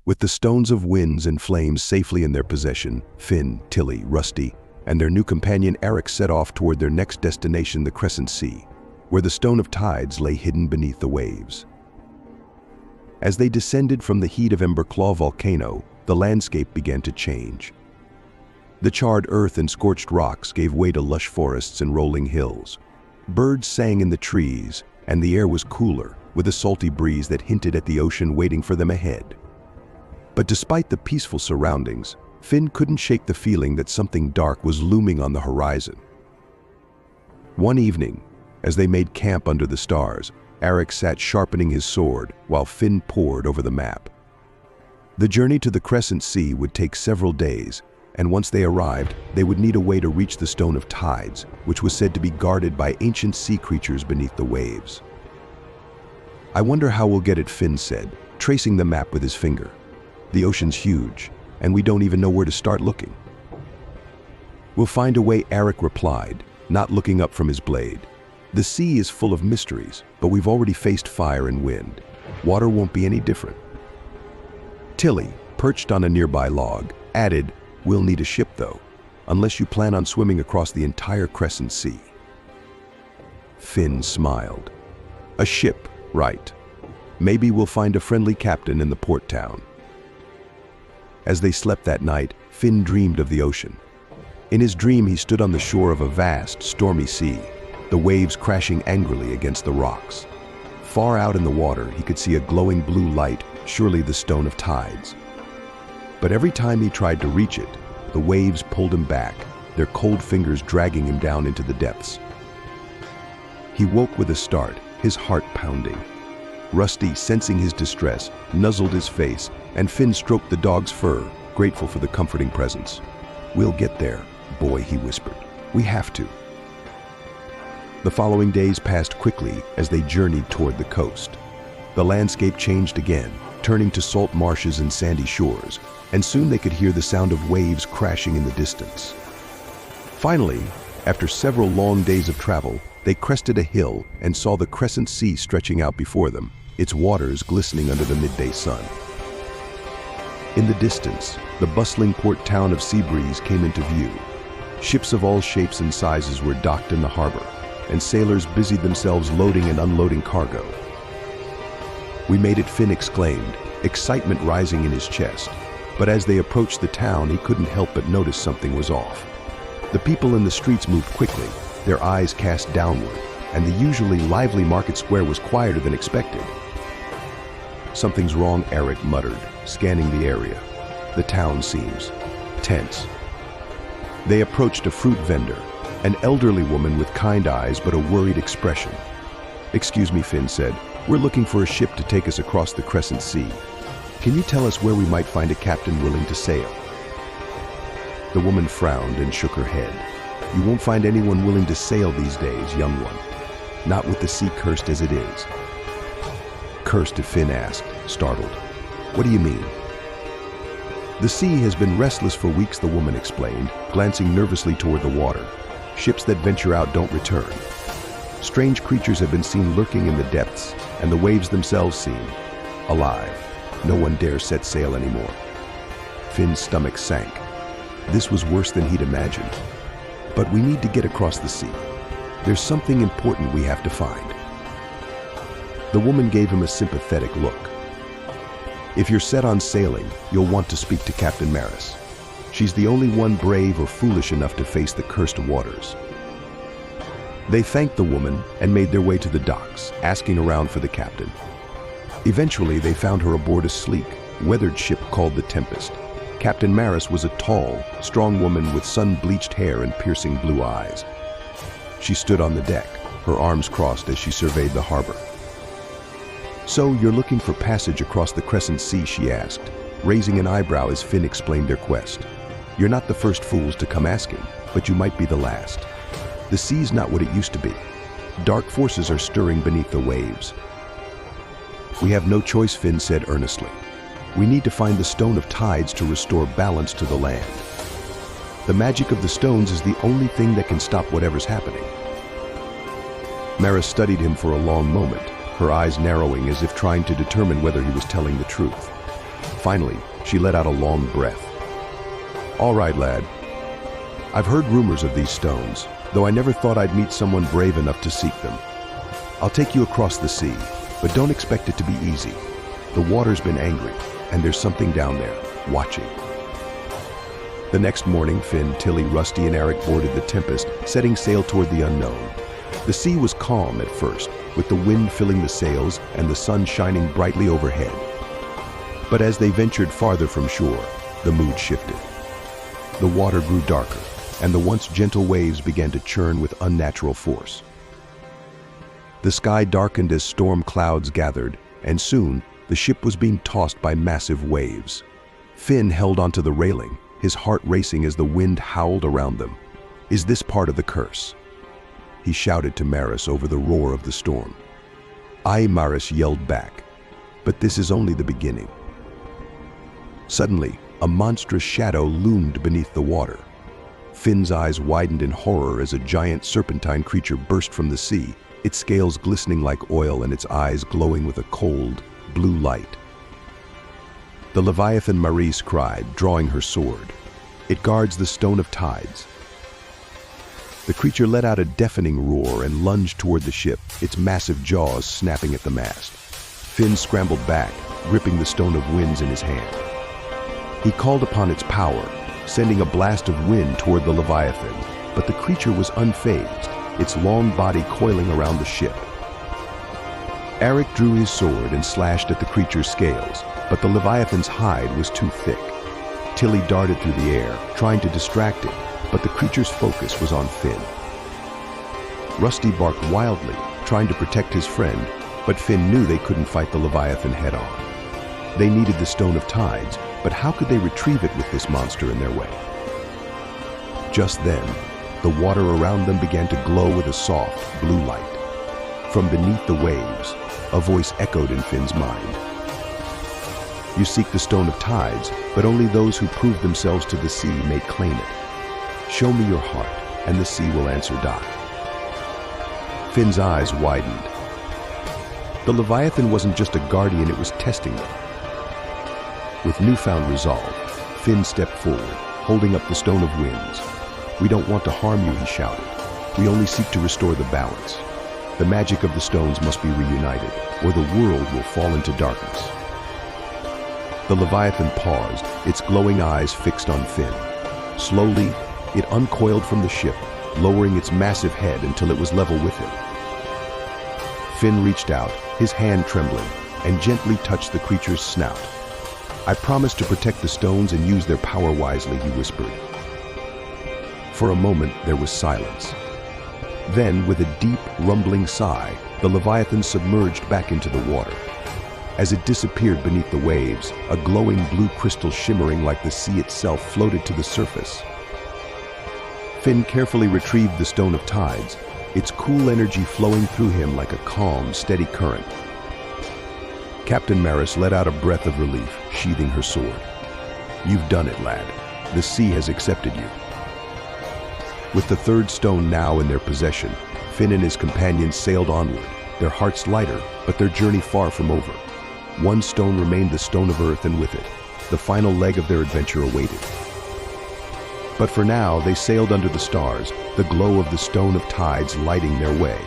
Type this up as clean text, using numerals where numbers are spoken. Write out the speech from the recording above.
With the Stones of Winds and Flames safely in their possession, Finn, Tilly, Rusty, and their new companion Eric set off toward their next destination, the Crescent Sea, where the Stone of Tides lay hidden beneath the waves. As they descended from the heat of Emberclaw volcano, the landscape began to change. The charred earth and scorched rocks gave way to lush forests and rolling hills. Birds sang in the trees, and the air was cooler, with a salty breeze that hinted at the ocean waiting for them ahead. But despite the peaceful surroundings, Finn couldn't shake the feeling that something dark was looming on the horizon. One evening, as they made camp under the stars, Eric sat sharpening his sword while Finn pored over the map. The journey to the Crescent Sea would take several days, and once they arrived, they would need a way to reach the Stone of Tides, which was said to be guarded by ancient sea creatures beneath the waves. "I wonder how we'll get it," Finn said, tracing the map with his finger. "The ocean's huge, and we don't even know where to start looking." "We'll find a way," Eric replied, not looking up from his blade. "The sea is full of mysteries, but we've already faced fire and wind. Water won't be any different." Tilly, perched on a nearby log, added, "We'll need a ship though, unless you plan on swimming across the entire Crescent Sea." Finn smiled. "A ship, right. Maybe we'll find a friendly captain in the port town." As they slept that night, Finn dreamed of the ocean. In his dream, he stood on the shore of a vast, stormy sea, the waves crashing angrily against the rocks. Far out in the water, he could see a glowing blue light, surely the Stone of Tides. But every time he tried to reach it, the waves pulled him back, their cold fingers dragging him down into the depths. He woke with a start, his heart pounding. Rusty, sensing his distress, nuzzled his face, and Finn stroked the dog's fur, grateful for the comforting presence. "We'll get there, boy," he whispered. "We have to." The following days passed quickly as they journeyed toward the coast. The landscape changed again, turning to salt marshes and sandy shores, and soon they could hear the sound of waves crashing in the distance. Finally, after several long days of travel, they crested a hill and saw the Crescent Sea stretching out before them, its waters glistening under the midday sun. In the distance, the bustling port town of Seabreeze came into view. Ships of all shapes and sizes were docked in the harbor, and sailors busied themselves loading and unloading cargo. "We made it," Finn exclaimed, excitement rising in his chest. But as they approached the town, he couldn't help but notice something was off. The people in the streets moved quickly, their eyes cast downward, and the usually lively market square was quieter than expected. "Something's wrong," Eric muttered, scanning the area. "The town seems tense." They approached a fruit vendor, an elderly woman with kind eyes but a worried expression. "Excuse me," Finn said. "We're looking for a ship to take us across the Crescent Sea. Can you tell us where we might find a captain willing to sail?" The woman frowned and shook her head. "You won't find anyone willing to sail these days, young one. Not with the sea cursed as it is." "Cursed?" Finn asked, startled. "What do you mean?" "The sea has been restless for weeks," the woman explained, glancing nervously toward the water. "Ships that venture out don't return. Strange creatures have been seen lurking in the depths, and the waves themselves seem alive. No one dares set sail anymore." Finn's stomach sank. This was worse than he'd imagined. "But we need to get across the sea. There's something important we have to find." The woman gave him a sympathetic look. "If you're set on sailing, you'll want to speak to Captain Maris. She's the only one brave or foolish enough to face the cursed waters." They thanked the woman and made their way to the docks, asking around for the captain. Eventually, they found her aboard a sleek, weathered ship called the Tempest. Captain Maris was a tall, strong woman with sun-bleached hair and piercing blue eyes. She stood on the deck, her arms crossed as she surveyed the harbor. "So, you're looking for passage across the Crescent Sea?" she asked, raising an eyebrow as Finn explained their quest. "You're not the first fools to come asking, but you might be the last. The sea's not what it used to be. Dark forces are stirring beneath the waves." "We have no choice," Finn said earnestly. "We need to find the Stone of Tides to restore balance to the land. The magic of the stones is the only thing that can stop whatever's happening." Maris studied him for a long moment, her eyes narrowing as if trying to determine whether he was telling the truth. Finally, she let out a long breath. "All right, lad. I've heard rumors of these stones, though I never thought I'd meet someone brave enough to seek them. I'll take you across the sea, but don't expect it to be easy. The water's been angry, and there's something down there, watching." The next morning, Finn, Tilly, Rusty, and Eric boarded the Tempest, setting sail toward the unknown. The sea was calm at first, with the wind filling the sails and the sun shining brightly overhead. But as they ventured farther from shore, the mood shifted. The water grew darker, and the once gentle waves began to churn with unnatural force. The sky darkened as storm clouds gathered, and soon the ship was being tossed by massive waves. Finn held onto the railing, his heart racing as the wind howled around them. "Is this part of the curse?" he shouted to Maris over the roar of the storm. "Aye," Maris yelled back, "but this is only the beginning." Suddenly, a monstrous shadow loomed beneath the water. Finn's eyes widened in horror as a giant serpentine creature burst from the sea, its scales glistening like oil and its eyes glowing with a cold, blue light. The Leviathan, Maris cried, drawing her sword. "It guards the Stone of Tides." The creature let out a deafening roar and lunged toward the ship, its massive jaws snapping at the mast. Finn scrambled back, gripping the Stone of Winds in his hand. He called upon its power, sending a blast of wind toward the Leviathan, but the creature was unfazed, its long body coiling around the ship. Eric drew his sword and slashed at the creature's scales, but the Leviathan's hide was too thick. Tilly darted through the air, trying to distract it, but the creature's focus was on Finn. Rusty barked wildly, trying to protect his friend, but Finn knew they couldn't fight the Leviathan head-on. They needed the Stone of Tides, but how could they retrieve it with this monster in their way? Just then, the water around them began to glow with a soft, blue light. From beneath the waves, a voice echoed in Finn's mind. "You seek the Stone of Tides, but only those who prove themselves to the sea may claim it. Show me your heart, and the sea will answer Dai." Finn's eyes widened. The Leviathan wasn't just a guardian, it was testing them. With newfound resolve, Finn stepped forward, holding up the Stone of Winds. "We don't want to harm you," he shouted. "We only seek to restore the balance. The magic of the stones must be reunited, or the world will fall into darkness." The Leviathan paused, its glowing eyes fixed on Finn. Slowly, it uncoiled from the ship, lowering its massive head until it was level with him. Finn reached out, his hand trembling, and gently touched the creature's snout. "I promise to protect the stones and use their power wisely," he whispered. For a moment, there was silence. Then, with a deep, rumbling sigh, the Leviathan submerged back into the water. As it disappeared beneath the waves, a glowing blue crystal shimmering like the sea itself floated to the surface. Finn carefully retrieved the Stone of Tides, its cool energy flowing through him like a calm, steady current. Captain Maris let out a breath of relief, sheathing her sword. "You've done it, lad. The sea has accepted you." With the third stone now in their possession, Finn and his companions sailed onward, their hearts lighter, but their journey far from over. One stone remained, the Stone of Earth, and with it, the final leg of their adventure awaited. But for now, they sailed under the stars, the glow of the Stone of Tides lighting their way.